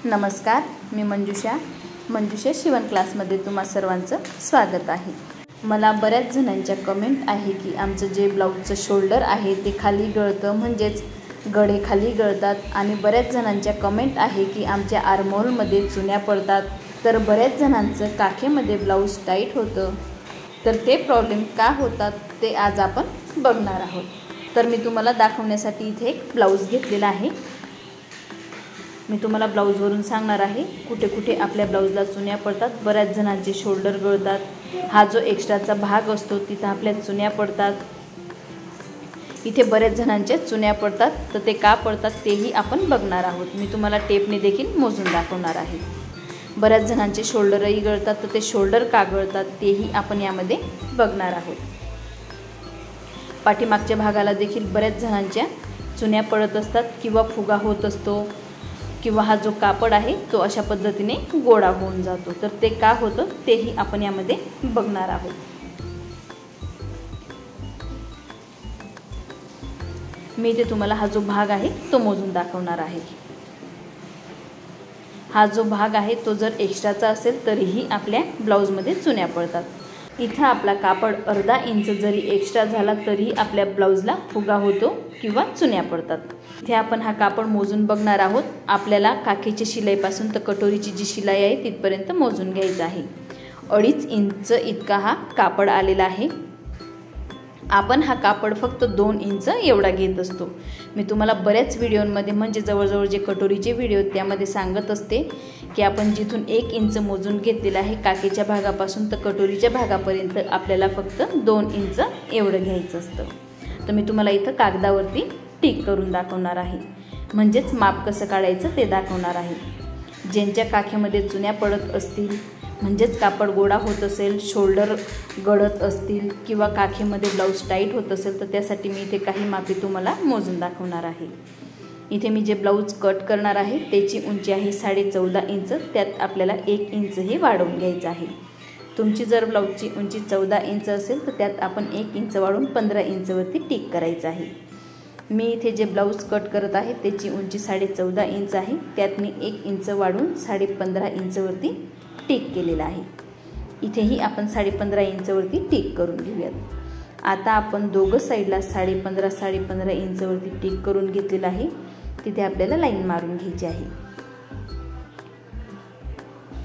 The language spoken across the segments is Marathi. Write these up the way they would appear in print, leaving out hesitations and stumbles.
नमस्कार, मी मंजुषा शिवण क्लासमध्ये तुम्हा सर्वांचं स्वागत आहे। मला बऱ्याच जणांच्या कमेंट आहे की आमचं जे ब्लाऊजचं शोल्डर आहे ते खाली गळतं, म्हणजेच गळे खाली गळतात। आणि बऱ्याच जणांच्या कमेंट आहे की आमच्या आर्महोलमध्ये चुन्या पडतात। तर बऱ्याच जणांचं काखेमध्ये ब्लाऊज टाईट होतं। तर ते प्रॉब्लेम का होतात ते आज आपण बघणार आहोत। तर मी तुम्हाला दाखवण्यासाठी इथे एक ब्लाऊज घेतलेला आहे। मी तुम्हाला ब्लाऊजवरून सांगणार आहे कुठे कुठे आपल्या ब्लाऊजला चुन्या पडतात। बऱ्याच जणांचे शोल्डर गळतात, हा जो एक्स्ट्राचा भाग असतो तिथे आपल्या चुन्या पडतात। इथे बऱ्याच जणांच्या चुन्या पडतात, तर ते का पडतात तेही आपण बघणार आहोत। मी तुम्हाला टेपने देखील मोजून दाखवणार आहे। बऱ्याच जणांचे शोल्डरही गळतात, तर ते शोल्डर का गळतात तेही आपण यामध्ये बघणार आहोत। पाठीमागच्या भागाला देखील बऱ्याच जणांच्या चुन्या पडत असतात किंवा फुगा होत असतो, किंवा हा जो कापड आहे तो अशा पद्धतीने गोळा होऊन जातो। तर ते का होतं तेही आपण यामध्ये बघणार आहोत। मी इथे तुम्हाला हा जो भाग आहे तो मोजून दाखवणार आहे। हा जो भाग आहे तो जर एक्स्ट्राचा असेल तरीही आपल्या ब्लाऊजमध्ये चुन्या पडतात। इथे आपला कापड अर्धा इंच जरी एक्स्ट्रा झाला तरी आपल्या ब्लाऊजला फुगा होतो किंवा चुन्या पडतात। इथे आपण हा कापड मोजून बघणार आहोत। आपल्याला काखेची शिलाईपासून तर कटोरीची जी शिलाई आहे तिथपर्यंत मोजून घ्यायचं आहे। 2.5 इंच इतका हा कापड आलेला आहे। आपण हा कापड फक्त 2 इंच एवढा घेत असतो। मी तुम्हाला बऱ्याच व्हिडिओमध्ये म्हणजे जवळजवळ जे कटोरीचे व्हिडिओ त्यामध्ये सांगत असते की आपण जिथून 1 इंच मोजून घेतलेला आहे काखेच्या भागापासून तर कटोरीच्या भागापर्यंत आपल्याला फक्त 2 इंच एवढं घ्यायचं असतं। तर मी तुम्हाला इथं कागदावरती टिक करून दाखवणार आहे, म्हणजेच माप कसं काढायचं ते दाखवणार आहे। ज्यांच्या काखेमध्ये चुन्या पडत असतील, म्हणजेच कापड गोळा होत असेल, शोल्डर गळत असतील किंवा काखेमध्ये ब्लाऊज टाईट होत असेल, तर त्यासाठी मी इथे काही मापे तुम्हाला मोजून दाखवणार आहे। इथे मी जे ब्लाऊज कट करणार आहे त्याची उंची आहे 14.5 इंच। त्यात आपल्याला 1 इंच हे वाढवून घ्यायचं आहे। तुमची जर ब्लाऊजची उंची 14 इंच असेल तर त्यात आपण 1 इंच वाढवून 15 इंचवरती टिक करायचं आहे। मी इथे जे ब्लाऊज कट करत आहे त्याची उंची 14.5 इंच आहे। त्यात मी 1 इंच वाढवून 15.5 इंचवरती टिक केलेला आहे। इथेही आपण 15.5 इंचवरती टिक करून घेऊयात। आता आपण दोघं साईडला 15.5 इंचवरती टिक करून घेतलेला आहे। तिथे आपल्याला लाईन मारून घ्यायची आहे।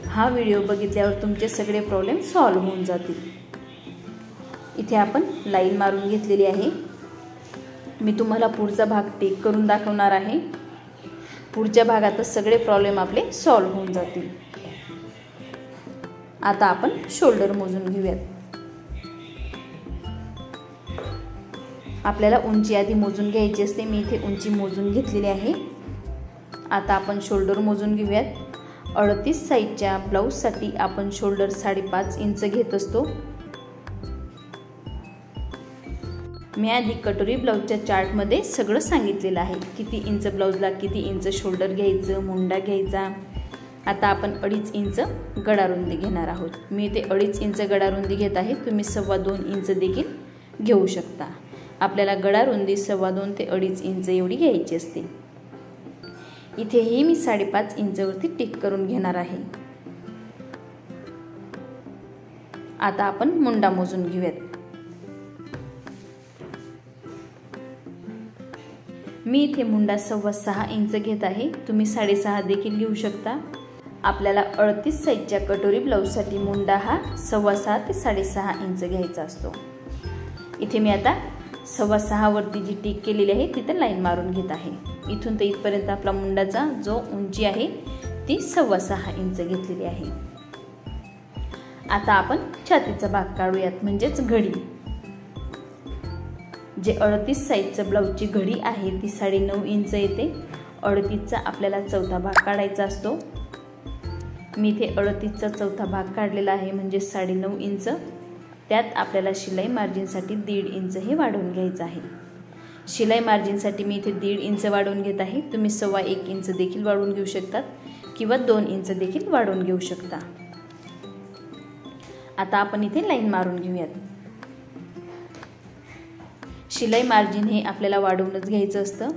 हा व्हिडिओ बघितल्यावर तुमचे सगळे प्रॉब्लेम सॉल्व्ह होऊन जातील। इथे आपण लाईन मारून घेतलेली आहे। मी तुम्हाला पुढचा भाग टिक करून दाखवणार आहे। पुढच्या भागातच सगळे प्रॉब्लेम आपले सॉल्व्ह होऊन जातील। आता आपण शोल्डर मोजून घेऊयात। आपल्याला उंची आधी मोजून घ्यायची असते। मी इथे उंची मोजून घेतलेली आहे। आता आपण शोल्डर मोजून घेऊयात। 38 साईजच्या ब्लाऊजसाठी आपण शोल्डर 5.5 इंच घेत असतो। मी आधी कटोरी ब्लाऊजच्या चार्टमध्ये सगळं सांगितलेलं आहे, किती इंच ब्लाऊजला किती इंच शोल्डर घ्यायचं, मुंडा घ्यायचा। आता आपण 2.5 इंच गडारुंदी घेणार आहोत। मी इथे 2.5 इंच गडारुंदी घेत आहे, तुम्ही 2.25 इंच देखील घेऊ शकता। आपल्याला गडारुंदी 2.25 ते 2.5 इंच एवढी घ्यायची असते। इथेही मी 5.5 इंचवरती टिक करून घेणार आहे। आता आपण मुंडा मोजून घेऊयात। मी इथे मुंडा 6.25 इंच घेत आहे, तुम्ही 6.5 देखील घेऊ शकता। आपल्याला 38 साईजच्या कटोरी ब्लाऊजसाठी मुंडा हा 6.25 ते 6.5 इंच घ्यायचा असतो। इथे मी आता 6.25 वरती जी टिक केलेली आहे तिथे लाईन मारून घेत आहे। इथून ते इथपर्यंत आपला मुंडाचा जो उंची आहे ती 6.25 इंच घेतलेली आहे। आता आपण छातीचा भाग काढूयात, म्हणजेच घडी। जे 38 साईजचं ब्लाऊजची घडी आहे ती 9.5 इंच येते। 38चा आपल्याला चौथा भाग काढायचा असतो। मी इथे 38चा चौथा भाग काढलेला आहे, म्हणजे 9.5 इंच। त्यात आपल्याला शिलाई मार्जिनसाठी 1.5 इंच हे वाढवून घ्यायचं आहे। शिलाई मार्जिनसाठी मी इथे 1.5 इंच वाढवून घेत आहे, तुम्ही 1.25 इंच देखील वाढवून घेऊ शकतात किंवा 2 इंच देखील वाढवून घेऊ शकता। आता आपण इथे लाईन मारून घेऊयात। शिलाई मार्जिन हे आपल्याला वाढवूनच घ्यायचं असतं।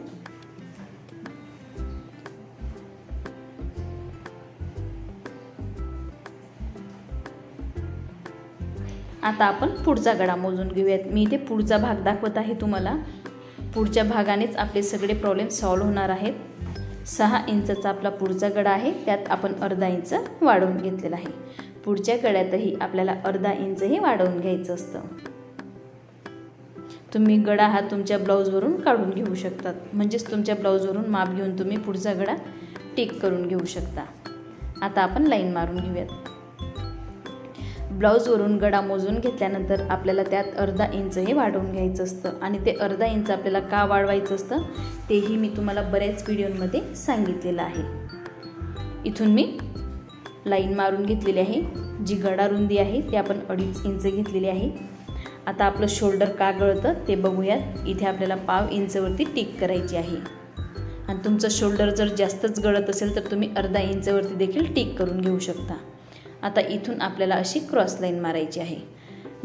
आता आपण पुढचा गळा मोजून घेऊयात। मी इथे पुढचा भाग दाखवत आहे तुम्हाला। पुढच्या भागानेच आपले सगळे प्रॉब्लेम सॉल्व्ह होणार आहेत। 6 इंचचा आपला पुढचा गळा आहे, त्यात आपण अर्धा इंच वाढवून घेतलेला आहे। पुढच्या गळ्यातही आपल्याला अर्धा इंचही वाढवून घ्यायचं असतं। तुम्ही गळा हा तुमच्या ब्लाऊजवरून काढून घेऊ शकतात, म्हणजेच तुमच्या ब्लाऊजवरून माप घेऊन तुम्ही पुढचा गळा टिक करून घेऊ शकता। आता आपण लाईन मारून घेऊयात। ब्लाऊजवरून गळा मोजून घेतल्यानंतर आपल्याला त्यात अर्धा इंच हे वाढवून घ्यायचं असतं आणि ते अर्धा इंच आपल्याला का वाढवायचं असतं तेही मी तुम्हाला बऱ्याच व्हिडिओमध्ये सांगितलेलं आहे। इथून मी लाईन मारून घेतलेली आहे। जी गळा रुंदी आहे ती आपण 2.5 इंच घेतलेली आहे। आता आपलं शोल्डर का गळतं ते बघूयात। इथे आपल्याला पाव इंचवरती टिक करायची आहे आणि तुमचं शोल्डर जर जास्तच गळत असेल तर तुम्ही अर्धा इंचवरती देखील टिक करून घेऊ शकता। आता इथून आपल्याला अशी क्रॉस लाईन मारायची आहे।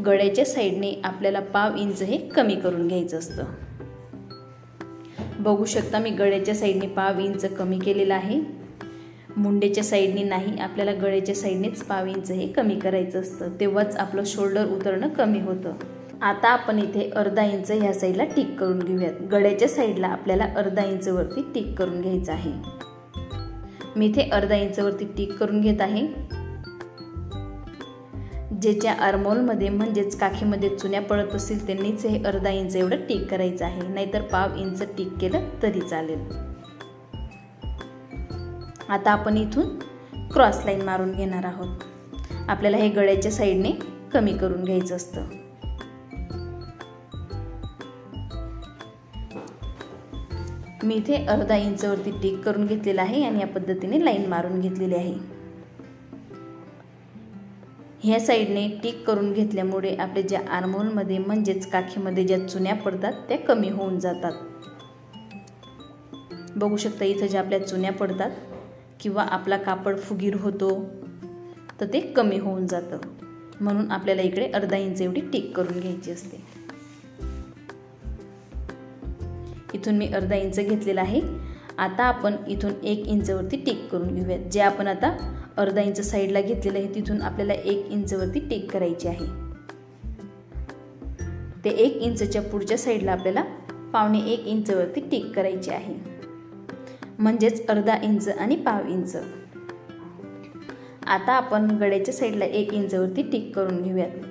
गळ्याच्या साईडने आपल्याला पाव इंच हे कमी करून घ्यायचं असतं। बघू शकता मी गळ्याच्या साईडने पाव इंच कमी केलेलं आहे। मुंडेच्या साईडने नाही, आपल्याला गळ्याच्या साईडनेच पाव इंच हे कमी करायचं असतं, तेव्हाच आपलं शोल्डर उतरणं कमी होतं। आता आपण इथे अर्धा इंच ह्या साईडला टिक करून घेऊयात। गळ्याच्या साईडला आपल्याला अर्धा इंचवरती टिक करून घ्यायचं आहे। मी इथे अर्धा इंचवरती टिक करून घेत आहे। ज्याच्या आर्महोलमध्ये म्हणजेच काखीमध्ये चुन्या पडत असतील त्यांनीच हे अर्धा इंच एवढं टिक करायचं आहे, नाहीतर पाव इंच टिक केलं तरी चालेल। आता आपण इथून क्रॉस लाईन मारून घेणार आहोत। आपल्याला हे गळ्याच्या साईडने कमी करून घ्यायचं असतं। मी इथे अर्धा इंचवरती टिक करून घेतलेला आहे आणि या पद्धतीने लाईन मारून घेतलेली आहे। ह्या साईडने टिक करून घेतल्यामुळे आपल्या ज्या आर्महोलमध्ये म्हणजेच काखीमध्ये ज्या चुन्या पडतात त्या कमी होऊन जातात। बघू शकता इथं ज्या आपल्या चुन्या पडतात किंवा आपला कापड फुगीर होतो तर ते कमी होऊन जातं, म्हणून आपल्याला इकडे अर्धा इंच एवढी टिक करून घ्यायची असते। इथून मी अर्धा इंच घेतलेला आहे। आता आपण इथून 1 इंचवरती टिक करून घेऊयात। जे आपण आता अर्धा इंच साईडला घेतलेलं आहे तिथून आपल्याला 1 इंचवरती टिक करायची आहे। ते 1 इंचच्या पुढच्या साईडला आपल्याला 1.25 इंचवरती टिक करायची आहे, म्हणजेच अर्धा इंच आणि पाव इंच। आता आपण गळ्याच्या साईडला 1 इंचवरती टिक करून घेऊयात।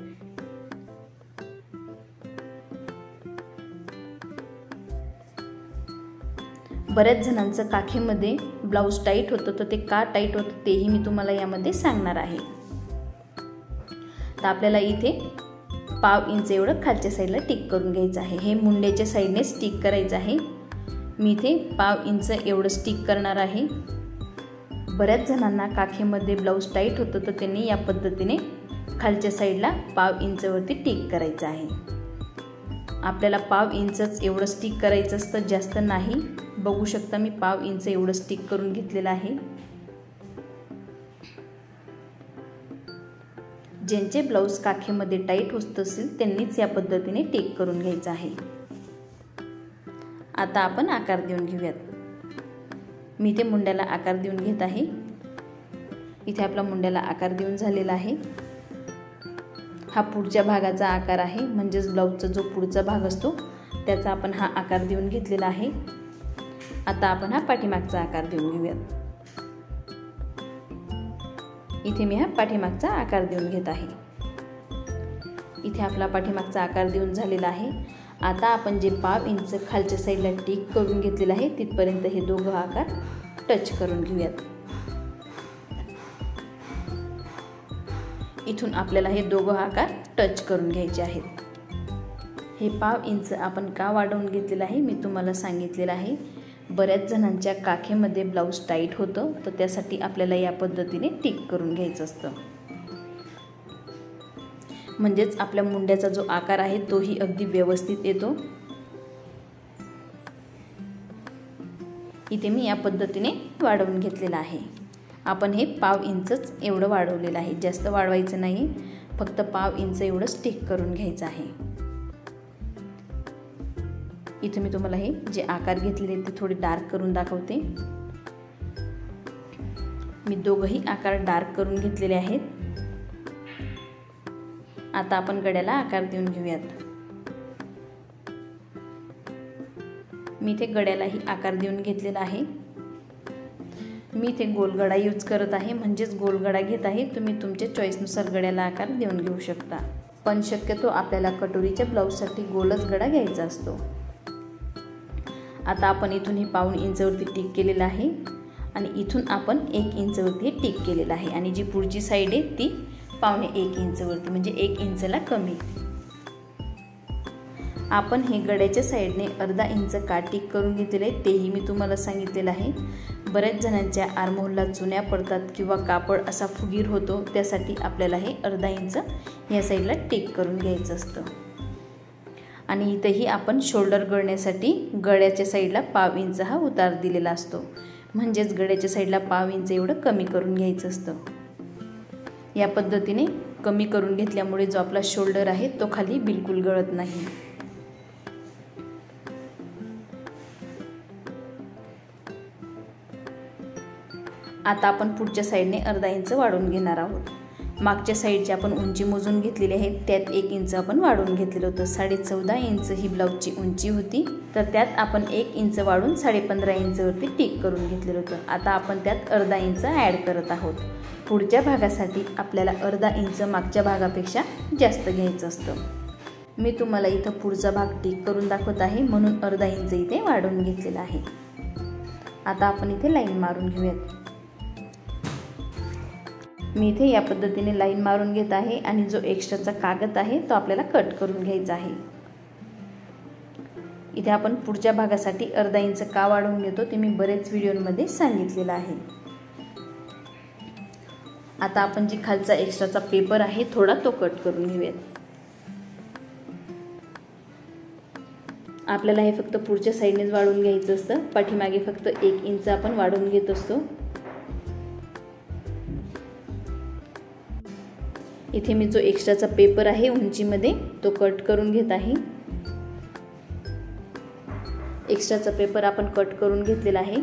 बऱ्याच जणांचं काखेमध्ये ब्लाऊज टाईट होतं, तर ते का टाईट होतं तेही मी तुम्हाला यामध्ये सांगणार आहे। तर आपल्याला इथे पाव इंच एवढं खालच्या साईडला टिक करून घ्यायचं आहे। हे मुंड्याच्या साईडनेच टिक करायचं आहे। मी इथे पाव इंच एवढं टिक करणार आहे। बऱ्याच जणांना काखेमध्ये ब्लाऊज टाईट होतं तर त्यांनी या पद्धतीने खालच्या साईडला पाव इंचवरती टिक करायचं आहे। आपल्याला पाव इंचच एवढं स्टिक करायचं असतं, जास्त नाही। बघू शकता मी पाव इंच एवढं स्टिक करून घेतलेलं आहे। ज्यांचे ब्लाऊज काखेमध्ये टाईट होत असेल त्यांनीच या पद्धतीने टिक करून घ्यायचं आहे। आता आपण आकार देऊन घेऊयात। मी इथे मुंड्याला आकार देऊन घेत आहे। इथे आपला मुंड्याला आकार देऊन झालेला आहे। हा पुढच्या भागाचा आकार आहे, म्हणजेच ब्लाऊजचा जो पुढचा भाग असतो त्याचा आपण हा आकार देऊन घेतलेला आहे। आता आपण हा पाठीमागचा आकार देऊन घेऊयात। इथे मी हा पाठीमागचा आकार देऊन घेत आहे। इथे आपला पाठीमागचा आकार देऊन झालेला आहे। आता आपण जे पाव इंच खालच्या साईडला टिक करून घेतलेला आहे तिथपर्यंत हे दोघं आकार टच करून घेऊयात। इथून आपल्याला हे दोघं आकार टच करून घ्यायचे आहेत। हे पाव इंच आपण का वाढवून घेतलेलं आहे मी तुम्हाला सांगितलेलं आहे। बऱ्याच जणांच्या काखेमध्ये ब्लाऊज टाईट होतं, तर त्यासाठी आपल्याला या पद्धतीने टिक करून घ्यायचं असतं, म्हणजेच आपल्या मुंड्याचा जो आकार आहे तोही अगदी व्यवस्थित येतो। इथे मी या पद्धतीने वाढवून घेतलेलं आहे। आपण हे पाव इंचच एवढं वाढवलेलं आहे, जास्त वाढवायचं नाही, फक्त पाव इंच एवढं स्टिक करून घ्यायचं आहे। इथे मी तुम्हाला हे जे आकार घेतलेले ते थोडे डार्क करून दाखवते। मी दोघंही आकार डार्क करून घेतलेले आहेत। आता आपण गड्याला आकार देऊन घेऊयात. मी इथे गड्यालाही आकार देऊन घेतलेला आहे. मी इथे गोलगडा यूज करत आहे, म्हणजेच गोलगडा घेत आहे. तुम्ही तुमच्या चॉईसनुसार गड्याला आकार देऊन घेऊ शकता, पण शक्यतो आपल्याला कटोरीच्या ब्लाऊजसाठी गोलच गडा घ्यायचा असतो. आता आपण इथून ही 1.5 इंचवरती टिक केलेला आहे आणि इथून आपण 1 इंचवरती टिक केलेला आहे आणि जी पुढची साईड आहे ती 1.25 इंचवरती, म्हणजे 1 इंचला कमी. आपण हे गड्याच्या साईडने अर्धा इंच का टिक करून घेतलेले आहे तेही मी तुम्हाला सांगितलेलं आहे. बऱ्याच जणांच्या आर्महोलला चुन्या पडतात किंवा कापड असा फुगीर होतो, त्यासाठी आपल्याला हे अर्धा इंच या साईडला टिक करून घ्यायचं असतं. आणि इथेही आपण शोल्डर गळण्यासाठी गळ्याच्या साईडला 1/2 इंच हा उतार दिलेला असतो, म्हणजेच गळ्याच्या साईडला 1/2 इंच एवढं कमी करून घ्यायचं असतं. या पद्धतीने कमी करून घेतल्यामुळे जो आपला शोल्डर आहे तो खाली बिलकुल गळत नाही. आता आपण पुढच्या साईडने अर्धा इंच वाढवून घेणार आहोत. मागच्या साईडची आपण उंची मोजून घेतलेली आहे, त्यात 1 इंच आपण वाढवून घेतलेलं होतं. 14.5 इंच ही ब्लाऊजची उंची होती, तर त्यात आपण 1 इंच वाढून 15.5 इंचवरती टिक करून घेतलेलं होतं. आता आपण त्यात अर्धा इंच ॲड करत आहोत. पुढच्या भागासाठी आपल्याला अर्धा इंच मागच्या भागापेक्षा जास्त घ्यायचं असतं. मी तुम्हाला इथं पुढचा भाग टिक करून दाखवत आहे, म्हणून अर्धा इंच इथे वाढवून घेतलेला आहे. आता आपण इथे लाईन मारून घेऊयात. मी इथे या पद्धतीने लाईन मारून घेत आहे आणि जो एक्स्ट्राचा कागद आहे तो आपल्याला कट करून घ्यायचा आहे. इथे आपण पुढच्या भागासाठी अर्धा इंच का वाढवून घेतो ते मी बरेच व्हिडिओमध्ये सांगितलेलं आहे. आता आपण जी खालचा एक्स्ट्राचा पेपर आहे थोडा तो कट करून घेऊयात. आपल्याला हे फक्त पुढच्या साईडनेच वाढवून घ्यायचं असतं, पाठीमागे फक्त 1 इंच आपण वाढवून घेत असतो. इथे मी जो एक्स्ट्राचा पेपर आहे उंचीमध्ये तो कट करून घेत आहे. एक्स्ट्राचा पेपर आपण कट करून घेतलेला आहे.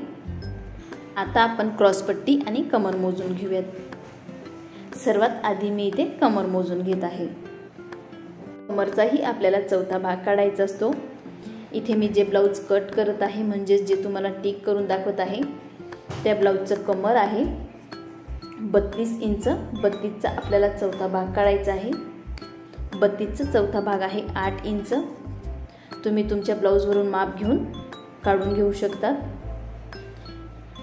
आता आपण क्रॉसपट्टी आणि कमर मोजून घेऊयात. सर्वात आधी मी इथे कमर मोजून घेत आहे. कमरचाही आपल्याला चौथा भाग काढायचा असतो. इथे मी जे ब्लाऊज कट करत आहे, म्हणजे जे तुम्हाला टिक करून दाखवत आहे, त्या ब्लाऊजचं कमर आहे 32 इंच. 32चा आपल्याला चौथा भाग काढायचा आहे. 32चा चौथा भाग आहे 8 इंच. तुम्ही तुमच्या ब्लाऊजवरून माप घेऊन काढून घेऊ शकता.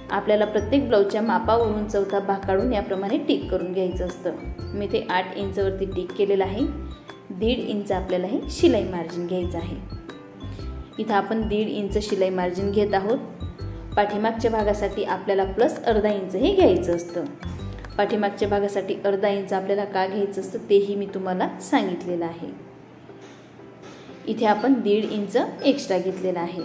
आपल्याला प्रत्येक ब्लाऊजच्या मापावरून चौथा भाग काढून याप्रमाणे टिक करून घ्यायचं असतं. मी ते 8 इंचवरती टिक केलेलं आहे. 1.5 इंच आपल्याला हे शिलाई मार्जिन घ्यायचं आहे. इथं आपण 1.5 इंच शिलाई मार्जिन घेत आहोत. पाठीमागच्या भागासाठी आपल्याला प्लस अर्धा इंच हे घ्यायचं असतं. पाठीमागच्या भागासाठी अर्धा इंच आपल्याला का घ्यायचं असतं तेही मी तुम्हाला सांगितलेलं आहे. इथे आपण 1.5 इंच एक्स्ट्रा घेतलेला आहे.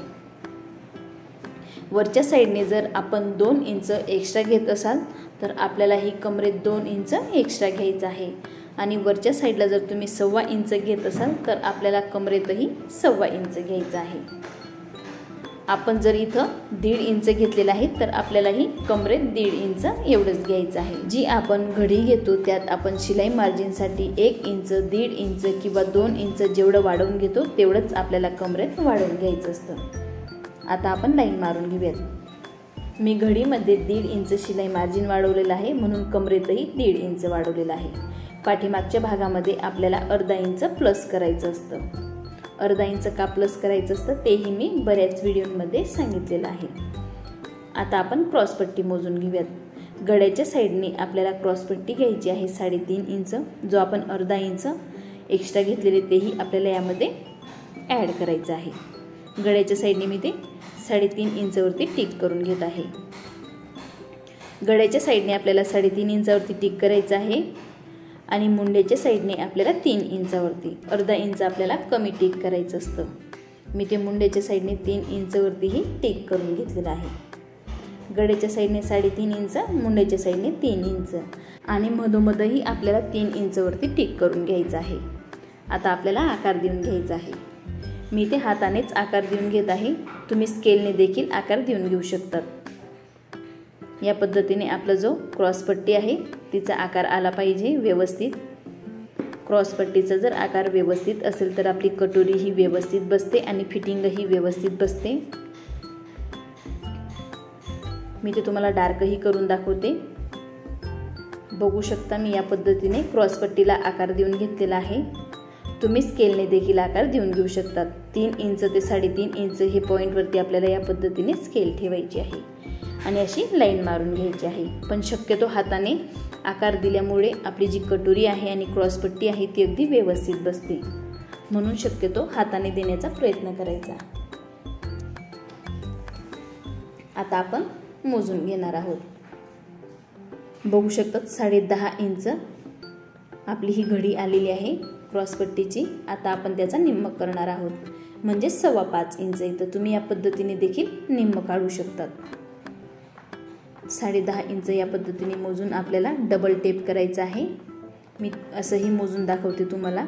वरच्या साईडने जर आपण 2 इंच एक्स्ट्रा घेत असाल तर आपल्याला ही कमरेत 2 इंच एक्स्ट्रा घ्यायचं आहे. आणि वरच्या साईडला जर तुम्ही 1.25 इंच घेत असाल तर आपल्याला कमरेतही 1.25 इंच घ्यायचं आहे. आपण जर इथं 1.5 इंच घेतलेलं आहे तर आपल्यालाही कमरेत 1.5 इंच एवढंच घ्यायचं आहे. जी आपण घडी घेतो त्यात आपण शिलाई मार्जिनसाठी 1 इंच, 1.5 इंच किंवा 2 इंच जेवढं वाढवून घेतो तेवढंच आपल्याला कमरेत वाढवून घ्यायचं असतं. आता आपण लाईन मारून घेऊयात. मी घडीमध्ये 1.5 इंच शिलाई मार्जिन वाढवलेलं आहे, म्हणून कमरेतही 1.5 इंच वाढवलेलं आहे. पाठीमागच्या भागामध्ये आपल्याला अर्धा इंच प्लस करायचं असतं. अर्धा इंच का प्लस करायचं असतं तेही मी बऱ्याच व्हिडिओमध्ये सांगितलेलं आहे. आता आपण क्रॉसपट्टी मोजून घेऊयात. गड्याच्या साईडने आपल्याला क्रॉसपट्टी घ्यायची आहे 3.5 इंच. जो आपण अर्धा इंच एक्स्ट्रा घेतलेले तेही आपल्याला यामध्ये ॲड करायचं आहे. गड्याच्या साईडने मी ते 3.5 इंचवरती टिक करून घेत आहे. गड्याच्या साईडने आपल्याला 3.5 इंचावरती टिक करायचं आहे आणि मुंड्याच्या साईडने आपल्याला 3 इंचावरती, अर्धा इंच आपल्याला कमी टिक करायचं असतं. मी ते मुंड्याच्या साईडने 3 इंचवरतीही टिक करून घेतलेलं आहे. गड्याच्या साईडने 3.5 इंच, मुंड्याच्या साईडने 3 इंच आणि मधोमधही आपल्याला 3 इंचवरती टिक करून घ्यायचं आहे. आता आपल्याला आकार देऊन घ्यायचा आहे. मी ते हातानेच आकार देऊन घेत आहे. तुम्ही स्केलने देखील आकार देऊन घेऊ शकतात. या पद्धतीने आपला जो क्रॉसपट्टी आहे तिचा आकार आला पाहिजे व्यवस्थित. क्रॉसपट्टीचा जर आकार व्यवस्थित असेल तर आपली कटोरी ही व्यवस्थित बसते आणि फिटिंगही व्यवस्थित बसते. मी ते तुम्हाला डार्कही करून दाखवते. बघू शकता मी या पद्धतीने क्रॉसपट्टीला आकार देऊन घेतलेला आहे. तुम्ही स्केलने देखील आकार देऊन घेऊ शकतात. 3 इंच ते 3.5 इंच हे पॉईंटवरती आपल्याला या पद्धतीने स्केल ठेवायची आहे आणि अशी लाईन मारून घ्यायची आहे. पण शक्यतो हाताने आकार दिल्यामुळे आपली जी कटोरी आहे आणि क्रॉसपट्टी आहे ती अगदी व्यवस्थित बसते, म्हणून शक्यतो हाताने देण्याचा प्रयत्न करायचा. आता आपण मोजून घेणार आहोत. बघू शकतात 10.5 इंच आपली ही घडी आलेली आहे क्रॉसपट्टीची. आता आपण त्याचा निम्म करणार आहोत, म्हणजे 5.25 इंच. इथं तुम्ही या पद्धतीने देखील निम्म काढू शकतात. 10.5 इंच या पद्धतीने मोजून आपल्याला डबल टेप करायचा आहे. मी असंही मोजून दाखवते तुम्हाला.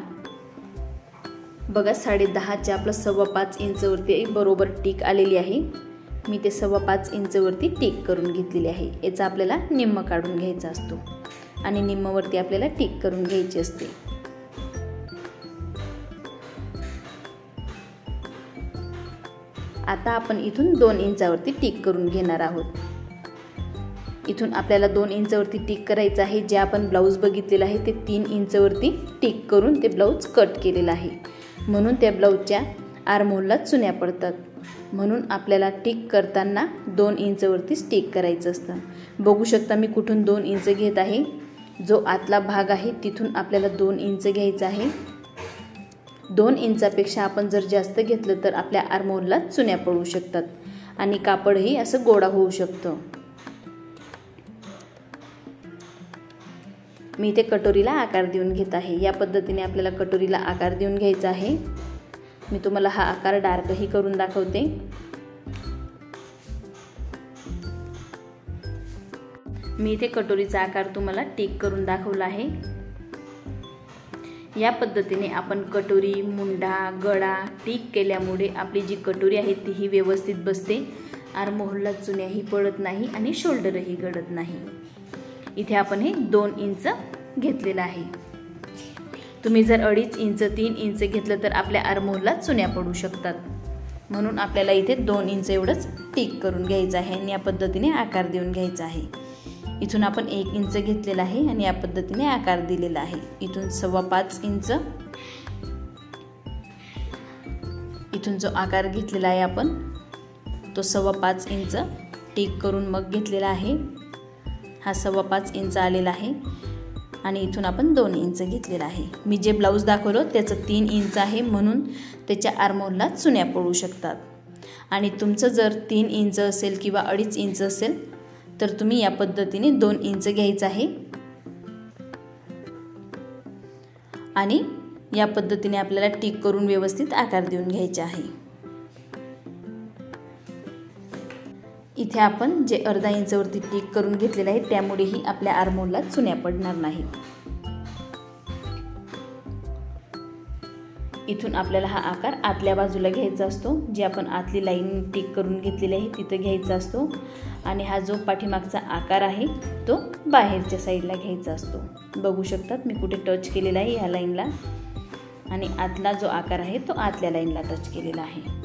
बघा 10.5च्या आपलं 5.25 इंचवरती बरोबर टिक आलेली आहे. मी ते 5.25 इंचवरती टिक करून घेतलेली आहे. याचा आपल्याला निम्म काढून घ्यायचा असतो आणि निम्मवरती आपल्याला टिक करून घ्यायची असते. आता आपण इथून 2 इंचावरती टिक करून घेणार आहोत. इथून आपल्याला 2 इंचावरती टिक करायचं आहे. जे आपण ब्लाऊज बघितलेलं आहे ते 3 इंचावरती टिक करून ते ब्लाऊज कट केलेलं आहे, म्हणून त्या ब्लाऊजच्या आर्महोलला चुन्या पडतात. म्हणून आपल्याला टिक करताना 2 इंचावरतीच टिक करायचं असतं. बघू शकता मी कुठून 2 इंच घेत आहे. जो आतला भाग आहे तिथून आपल्याला 2 इंच घ्यायचा आहे. 2 इंचापेक्षा आपण जर जास्त घेतलं तर आपल्या आर्महोलला चुन्या पडू शकतात आणि कापडही असं गोडा होऊ शकतं. मी इथे कटोरीला आकार देऊन घेत आहे. या पद्धतीने आपल्याला कटोरीला आकार देऊन घ्यायचा आहे. मी तुम्हाला हा आकार डार्कही करून दाखवते. मी इथे कटोरीचा आकार तुम्हाला टिक करून दाखवला आहे. या पद्धतीने आपण कटोरी, मुंडा, गळा टिक केल्यामुळे आपली जी कटोरी आहे तीही व्यवस्थित बसते. आर्महोलला चुन्याही पडत नाही आणि शोल्डरही गळत नाही. इथे आपण हे 2 इंच घेतलेलं आहे. तुम्ही जर 2.5 इंच 3 इंच घेतलं तर आपल्या आर्महोलला चुन्या पडू शकतात, म्हणून आपल्याला इथे 2 इंच एवढंच टिक करून घ्यायचं आहे आणि या पद्धतीने आकार देऊन घ्यायचा आहे. इथून आपण 1 इंच घेतलेला आहे आणि या पद्धतीने आकार दिलेला आहे. इथून 5.25 इंच, इथून जो आकार घेतलेला आहे आपण तो 5.25 इंच टिक करून मग घेतलेला आहे. हा 5.25 इंच आलेला आहे आणि इथून आपण 2 इंच घेतलेला आहे. मी जे ब्लाऊज दाखवलं त्याचं 3 इंच आहे, म्हणून त्याच्या आर्महोलला चुन्या पडू शकतात. आणि तुमचं जर 3 इंच असेल किंवा 2.5 इंच असेल तर तुम्ही या पद्धतीने 2 इंच घ्यायचं आहे आणि या पद्धतीने आपल्याला टिक करून व्यवस्थित आकार देऊन घ्यायचे आहे. इथे आपण जे 1/2 इंचवरती टिक करून घेतलेलं आहे त्यामुळेही आपल्या आर्महोलला चुन्या पडणार नाहीत. इथून आपल्याला हा आकार आतल्या बाजूला घ्यायचा असतो. जे आपण आतली लाईन टिक करून घेतलेली आहे तिथं घ्यायचा असतो आणि हा जो पाठीमागचा आकार आहे तो बाहेरच्या साईडला घ्यायचा असतो. बघू शकतात मी कुठे टच केलेला आहे ह्या लाईनला आणि आतला जो आकार आहे तो आतल्या लाईनला टच केलेला आहे.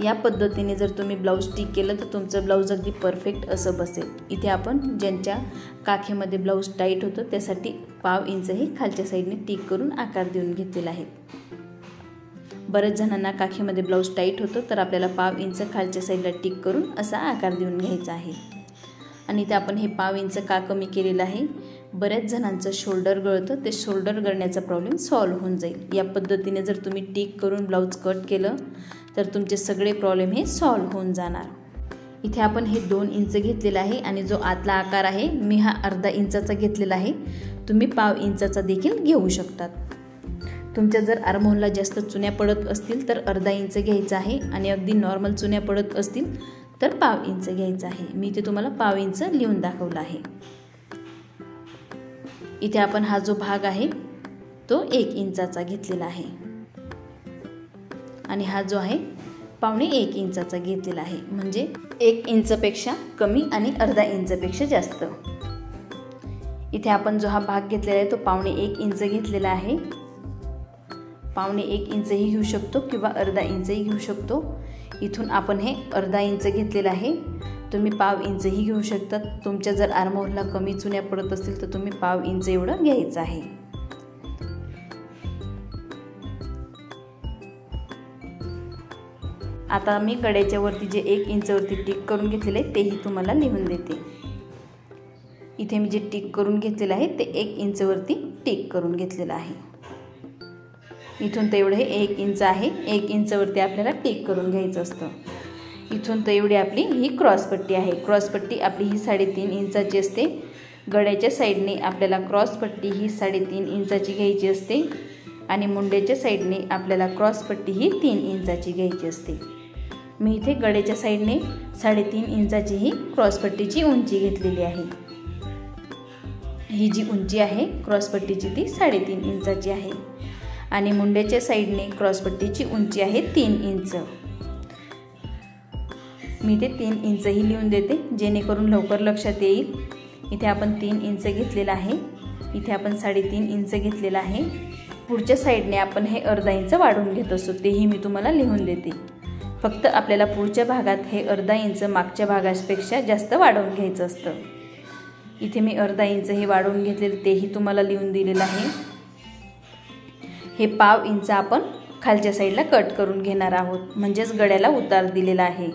या पद्धतीने जर तुम्ही ब्लाऊज टिक केलं तर तुमचं ब्लाऊज अगदी परफेक्ट असं बसेल. इथे आपण ज्यांच्या काखेमध्ये ब्लाऊज टाईट होतं त्यासाठी 1/2 इंचही खालच्या साईडने टिक करून आकार देऊन घेतलेला आहे. बऱ्याच जणांना काखेमध्ये ब्लाऊज टाईट होतं तर आपल्याला 1/2 इंच खालच्या साईडला टिक करून असा आकार देऊन घ्यायचा आहे. आणि इथे आपण हे 1/2 इंच का कमी केलेलं आहे, बऱ्याच जणांचं शोल्डर गळतं, ते शोल्डर गळण्याचा प्रॉब्लेम सॉल्व्ह होऊन जाईल. या पद्धतीने जर तुम्ही टिक करून ब्लाऊज कट केलं तर तुमचे सगळे प्रॉब्लेम हे सॉल्व्ह होऊन जाणार. इथे आपण हे 2 इंच घेतलेला आहे आणि जो आतला आकार आहे मी हा 1/2 इंचाचा घेतलेला आहे. तुम्ही 1/2 इंचाचा देखील घेऊ शकतात. तुमच्या जर आर्महोलला जास्त चुन्या पडत असतील तर 1/2 इंच घ्यायचा आहे आणि अगदी नॉर्मल चुन्या पडत असतील तर 1/2 इंच घ्यायचा आहे. मी इथे तुम्हाला 1/2 इंच लिहून दाखवला आहे. इथे आपण हा जो भाग आहे तो 1 इंचाचा घेतलेला आहे आणि हा जो आहे 1.25 इंचाचा घेतलेला आहे, म्हणजे 1 इंचपेक्षा कमी आणि 1/2 इंचपेक्षा जास्त. इथे आपण जो हा भाग घेतलेला आहे तो 1.25 इंच घेतलेला आहे। 1.25 इंचही घेऊ शकतो किंवा अर्धा इंचही घेऊ शकतो। इथून आपण हे अर्धा इंच घेतलेला आहे, तुम्ही 1/2 इंचही घेऊ शकता। तुमच्या जर आर्महोलला कमी चुन्या पडत असतील तर तुम्ही 1/2 इंच एवढं घ्यायचं आहे। आता मी गड्याच्या वरती जे 1 इंच वरती टिक करून घेतलेले तेही तुम्हाला लिहून देते। इथे मी जे टिक करून घेतलेलं आहे ते 1 इंच वरती टिक करून घेतलेलं आहे। इथून तर एवढे 1 इंच आहे, 1 इंच वरती आपल्याला टिक करून घ्यायचं असतं। इथून तर एवढी आपली ही क्रॉस पट्टी आहे। क्रॉस पट्टी आपली ही 3.5 इंचाची असते। गड्याच्या साईडने आपल्याला क्रॉस पट्टी ही 3.5 इंचाची घ्यायची असते आणि मुंड्याच्या साईडने आपल्याला क्रॉस पट्टी ही 3 इंचाची घ्यायची असते। मी इथे गड्याच्या साईडने 3.5 इंचाची ही क्रॉस पट्टीची उंची घेतलेली आहे। ही जी उंची आहे क्रॉस पट्टीची ती 3.5 इंचाची आहे आणि मुंड्याच्या साईडने क्रॉस पट्टीची उंची आहे 3 इंच। मी ते 3 इंचही लिहून देते जेणेकरून लवकर लक्षात येईल। इथे आपण 3 इंच घेतलेला आहे, इथे आपण 3.5 इंच घेतलेला आहे। पुढच्या साईडने आपण हे अर्धा इंच वाढवून घेत असतो, तेही मी तुम्हाला लिहून देते। फक्त आपल्याला पुढच्या भागात हे अर्धा इंच मागच्या भागापेक्षा जास्त वाढवून घ्यायचं असतं। इथे मी अर्धा इंच हे वाढवून घेतलेलं तेही तुम्हाला लिहून दिलेलं आहे। हे 1/2 इंच आपण खालच्या साईडला कट करून घेणार आहोत, म्हणजेच गड्याला उतार दिलेला आहे।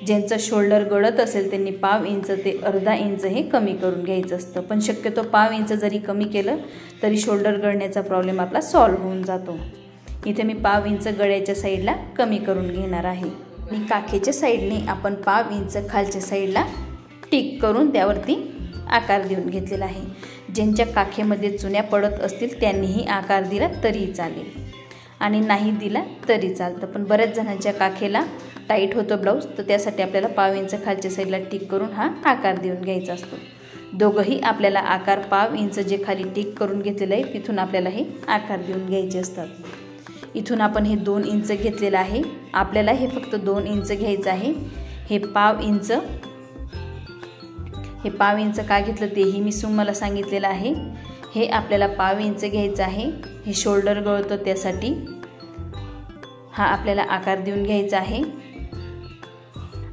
ज्यांचं शोल्डर गळत असेल त्यांनी 1/2 इंच ते अर्धा इंच हे कमी करून घ्यायचं असतं, पण शक्यतो 1/2 इंच जरी कमी केलं तरी शोल्डर गळण्याचा प्रॉब्लेम आपला सॉल्व्ह होऊन जातो। इथे मी 1/2 इंच गड्याच्या साईडला कमी करून घेणार आहे आणि काखेच्या साईडने आपण 1/2 इंच खालच्या साईडला टिक करून त्यावरती आकार देऊन घेतलेला आहे। ज्यांच्या काखेमध्ये चुन्या पडत असतील त्यांनीही आकार दिला तरी चालेल आणि नाही दिला तरी चालतं, पण बऱ्याच जणांच्या काखेला टाईट होतं ब्लाऊज, तर त्यासाठी आपल्याला 1/2 इंच खालच्या साईडला टिक करून हा आकार देऊन घ्यायचा असतो। दोघंही आपल्याला आकार 1/2 इंच जे खाली टिक करून घेतलेलं आहे तिथून आपल्याला हे आकार देऊन घ्यायचे असतात। इथून आपण हे 2 इंच घेतलेलं आहे, आपल्याला हे फक्त 2 इंच घ्यायचं आहे। हे 1/2 इंच का घेतलं तेही मी तुम्हाला सांगितलेलं आहे। हे आपल्याला 1/2 इंच घ्यायचं आहे, हे शोल्डर गळतं त्यासाठी हा आपल्याला आकार देऊन घ्यायचा आहे।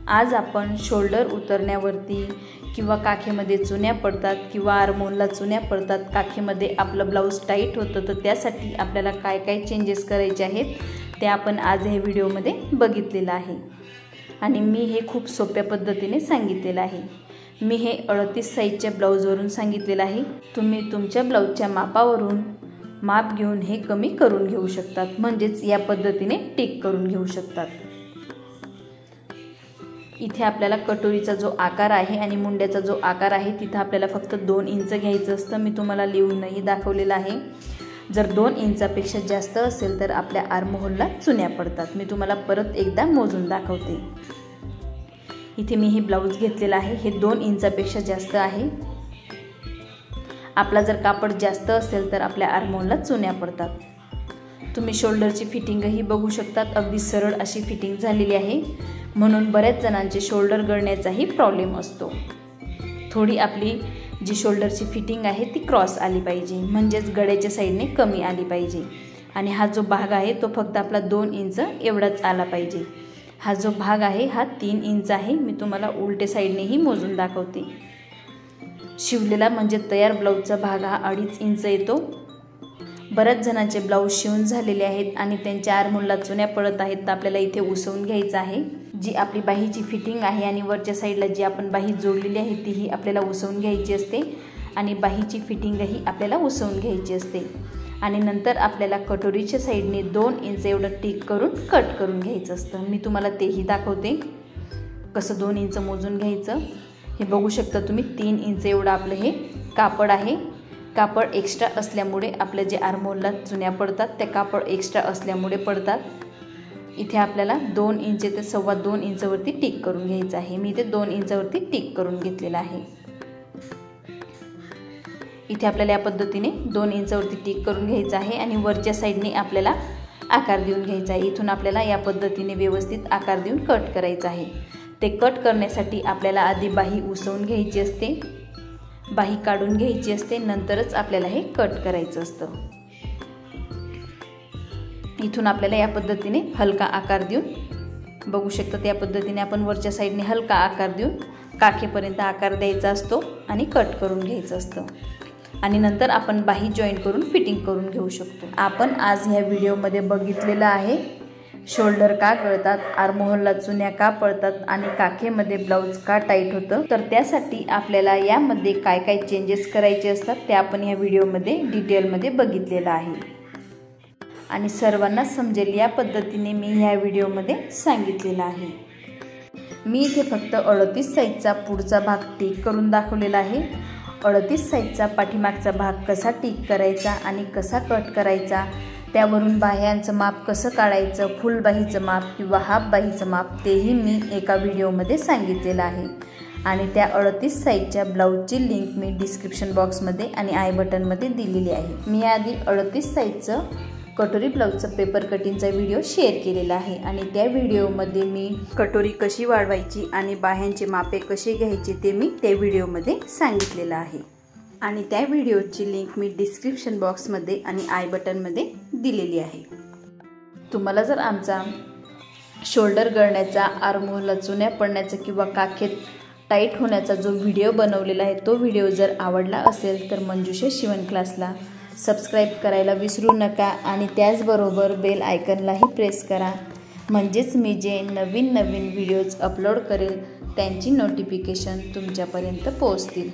आज आपण शोल्डर उतरण्यावरती किंवा काखेमध्ये चुन्या पडतात किंवा आर्महोलला चुन्या पडतात, काखेमध्ये आपलं ब्लाऊज टाईट होतं, तर त्यासाठी आपल्याला काय काय चेंजेस करायचे आहेत ते आपण आज हे व्हिडिओमध्ये बघितलेलं आहे आणि मी हे खूप सोप्या पद्धतीने सांगितलेलं आहे। मी हे 38 साईजच्या ब्लाऊजवरून सांगितलेलं आहे। तुम्ही तुमच्या ब्लाऊजच्या मापावरून माप घेऊन हे कमी करून घेऊ शकतात, म्हणजेच या पद्धतीने टिक करून घेऊ शकतात। इथे आपल्याला कटोरीचा जो आकार आहे आणि मुंड्याचा जो आकार आहे तिथं आपल्याला फक्त 2 इंच घ्यायचं असतं। मी तुम्हाला लिहूनही दाखवलेलं आहे। जर 2 इंचापेक्षा जास्त असेल तर आपल्या आर्महोलला चुन्या पडतात। मी तुम्हाला परत एकदा मोजून दाखवते। इथे मी हे ब्लाऊज घेतलेला आहे, हे 2 इंचापेक्षा जास्त आहे। आपला जर कापड जास्त असेल तर आपल्या आर्महोलला चुन्या पडतात। तुम्ही शोल्डरची फिटिंगही बघू शकतात, अगदी सरळ अशी फिटिंग झालेली आहे, म्हणून बऱ्याच जणांचे शोल्डर गळण्याचाही प्रॉब्लेम असतो। थोडी आपली जी शोल्डरची फिटिंग आहे ती क्रॉस आली पाहिजे, म्हणजेच गड्याच्या साईडने कमी आली पाहिजे आणि हा जो भाग आहे तो फक्त आपला 2 इंच एवढाच आला पाहिजे। हा जो भाग आहे हा 3 इंच आहे। मी तुम्हाला उलटे साईडनेही मोजून दाखवते। शिवलेला म्हणजे तयार ब्लाऊजचा भाग हा 2.5 इंच येतो। बऱ्याच जणांचे ब्लाऊज शिवून झालेले आहेत आणि त्यांच्या आर्महोलला चुन्या पडत आहेत, तर आपल्याला इथे उसवून घ्यायचं आहे। जी आपली बाहीची फिटिंग आहे आणि वरच्या साईडला जी आपण बाही जोडलेली आहे तीही आपल्याला उसवून घ्यायची असते आणि बाहीची फिटिंगही आपल्याला उसवून घ्यायची असते आणि नंतर आपल्याला कटोरीच्या साईडने 2 इंच एवढं टिक करून कट करून घ्यायचं असतं। मी तुम्हाला तेही दाखवते कसं 2 इंच मोजून घ्यायचं। हे बघू शकता तुम्ही 3 इंच एवढं आपलं हे कापड आहे। कापड एक्स्ट्रा असल्यामुळे आपल्या जे आर्महोलला चुन्या पडतात त्या कापड एक्स्ट्रा असल्यामुळे पडतात। इथे आपल्याला 2 इंच ते 2.25 इंचवरती टिक करून घ्यायचं आहे। मी इथे 2 इंचवरती टिक करून घेतलेलं आहे। इथे आपल्याला या पद्धतीने 2 इंचवरती टिक करून घ्यायचं आहे आणि वरच्या साईडने आपल्याला आकार देऊन घ्यायचा आहे। इथून आपल्याला या पद्धतीने व्यवस्थित आकार देऊन कट करायचा आहे। ते कट करण्यासाठी आपल्याला आधी बाही उसवून घ्यायची असते। बाही काढून घ्यायची असते, नंतरच आपल्याला हे कट करायचं असतं। इथून आपल्याला या पद्धतीने हलका आकार देऊन बघू शकता, त्या पद्धतीने आपण वरच्या साईडने हलका आकार देऊन काखेपर्यंत आकार द्यायचा असतो आणि कट करून घ्यायचं असतं आणि नंतर आपण बाही जॉईन करून फिटिंग करून घेऊ शकतो। आपण आज ह्या व्हिडिओमध्ये बघितलेलं आहे शोल्डर का गळतात, आर्महोलला चुन्या का पडतात आणि काखेमध्ये ब्लाऊज का टाईट होतं। तर त्यासाठी आपल्याला यामध्ये काय काय चेंजेस करायचे असतात ते आपण ह्या व्हिडिओमध्ये डिटेलमध्ये बघितलेलं आहे आणि सर्वांना समजेल या पद्धतीने मी ह्या व्हिडिओमध्ये सांगितलेलं आहे। मी इथे फक्त 38 साईजचा पुढचा भाग टिक करून दाखवलेला आहे। 38 साईजचा पाठीमागचा भाग कसा टिक करायचा आणि कसा कट करायचा, त्यावरून बाह्यांचं माप कसं काढायचं, फुल बाहीचं माप किंवा हाफ बाहीचं माप, तेही मी एका व्हिडिओमध्ये सांगितलेलं आहे आणि त्या 38 साईजच्या ब्लाऊजची लिंक मी डिस्क्रिप्शन बॉक्समध्ये आणि आय बटनमध्ये दिलेली आहे। मी आधी 38 साईजचं कटोरी ब्लाऊजचं पेपर कटिंगचा व्हिडिओ शेअर केलेला आहे आणि त्या व्हिडिओमध्ये मी कटोरी कशी वाढवायची आणि बाह्यांचे मापे कसे घ्यायचे ते मी त्या व्हिडिओमध्ये सांगितलेलं आहे आणि त्या व्हिडिओची लिंक मी डिस्क्रिप्शन बॉक्समध्ये आणि आय बटनमध्ये दिलेली आहे। तुम्हाला जर आमचा शोल्डर गळण्याचा, आर्महोलला चुन्या पडण्याचा किंवा काखेत टाईट होण्याचा जो व्हिडिओ बनवलेला आहे तो व्हिडिओ जर आवडला असेल तर मंजुषा शिवण क्लासला सबस्क्राईब करायला विसरू नका आणि त्याचबरोबर बेल आयकनलाही प्रेस करा, म्हणजेच मी जे नवीन व्हिडिओज अपलोड करेल त्यांची नोटिफिकेशन तुमच्यापर्यंत पोहोचतील।